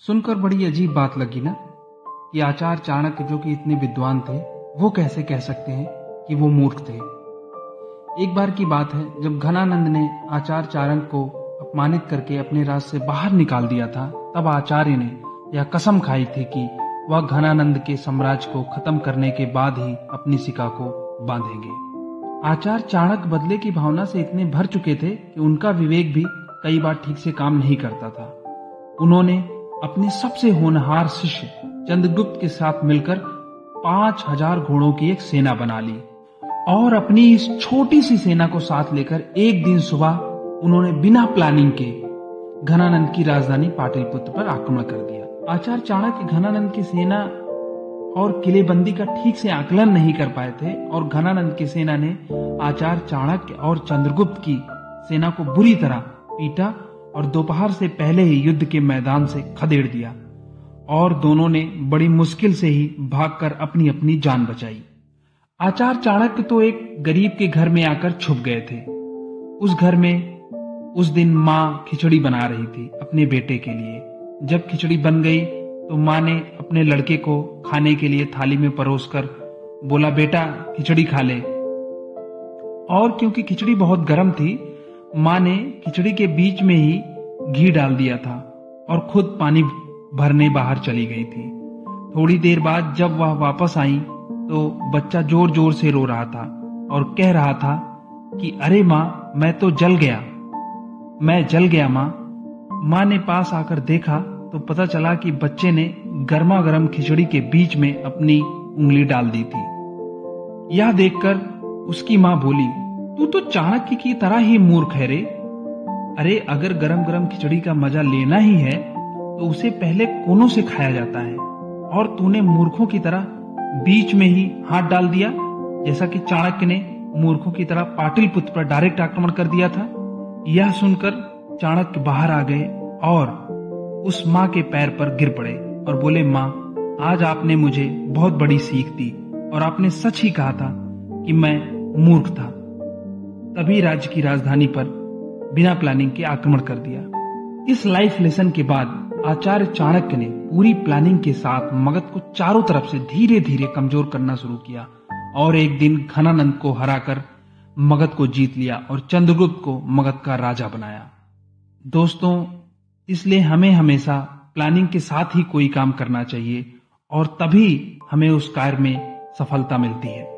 सुनकर बड़ी अजीब बात लगी ना कि आचार्य चाणक्य जो कि इतने विद्वान थे वो कैसे कह सकते हैं कि वो मूर्ख थे। एक बार की बात है जब घनानंद ने आचार्य चाणक्य को अपमानित करके अपने राज से बाहर निकाल दिया था, तब आचार्य ने यह कसम खाई थी कि वह घनानंद के साम्राज्य को खत्म करने के बाद ही अपनी शिका को बांधेंगे। आचार्य चाणक्य बदले की भावना से इतने भर चुके थे कि उनका विवेक भी कई बार ठीक से काम नहीं करता था। उन्होंने अपने सबसे होनहार शिष्य चंद्रगुप्त के साथ मिलकर 5000 घोड़ों की एक सेना बना ली और अपनी इस छोटी सी सेना को साथ लेकर एक दिन सुबह उन्होंने बिना प्लानिंग के घनानंद की राजधानी पाटलिपुत्र पर आक्रमण कर दिया। आचार्य चाणक्य घनानंद की सेना और किलेबंदी का ठीक से आकलन नहीं कर पाए थे और घनानंद की सेना ने आचार्य चाणक्य और चंद्रगुप्त की सेना को बुरी तरह पीटा और दोपहर से पहले ही युद्ध के मैदान से खदेड़ दिया और दोनों ने बड़ी मुश्किल से ही भागकर अपनी अपनी जान बचाई। आचार्य चाणक्य तो एक गरीब के घर में आकर छुप गए थे। उस घर में उस दिन माँ खिचड़ी बना रही थी अपने बेटे के लिए। जब खिचड़ी बन गई तो माँ ने अपने लड़के को खाने के लिए थाली में परोसकर बोला, बेटा खिचड़ी खा ले। और क्योंकि खिचड़ी बहुत गर्म थी, माँ ने खिचड़ी के बीच में ही घी डाल दिया था और खुद पानी भरने बाहर चली गई थी। थोड़ी देर बाद जब वह वापस आई तो बच्चा जोर जोर से रो रहा था और कह रहा था कि अरे माँ, मैं तो जल गया, मैं जल गया माँ। माँ ने पास आकर देखा तो पता चला कि बच्चे ने गर्मा गर्म खिचड़ी के बीच में अपनी उंगली डाल दी थी। यह देखकर उसकी माँ बोली, तू तो चाणक्य की तरह ही मूर्ख है रे। अरे अगर गरम गरम खिचड़ी का मजा लेना ही है तो उसे पहले कोनों से खाया जाता है और तूने मूर्खों की तरह बीच में ही हाथ डाल दिया, जैसा कि चाणक्य ने मूर्खों की तरह पाटलिपुत्र पर डायरेक्ट आक्रमण कर दिया था। यह सुनकर चाणक्य बाहर आ गए और उस माँ के पैर पर गिर पड़े और बोले, माँ, आज आपने मुझे बहुत बड़ी सीख दी और आपने सच ही कहा था कि मैं मूर्ख था। तभी राज्य की राजधानी पर बिना प्लानिंग के आक्रमण कर दिया। इस लाइफ लेसन के बाद आचार्य चाणक्य ने पूरी प्लानिंग के साथ मगध को चारों तरफ से धीरे धीरे कमजोर करना शुरू किया और एक दिन घनानंद को हराकर मगध को जीत लिया और चंद्रगुप्त को मगध का राजा बनाया। दोस्तों, इसलिए हमें हमेशा प्लानिंग के साथ ही कोई काम करना चाहिए और तभी हमें उस कार्य में सफलता मिलती है।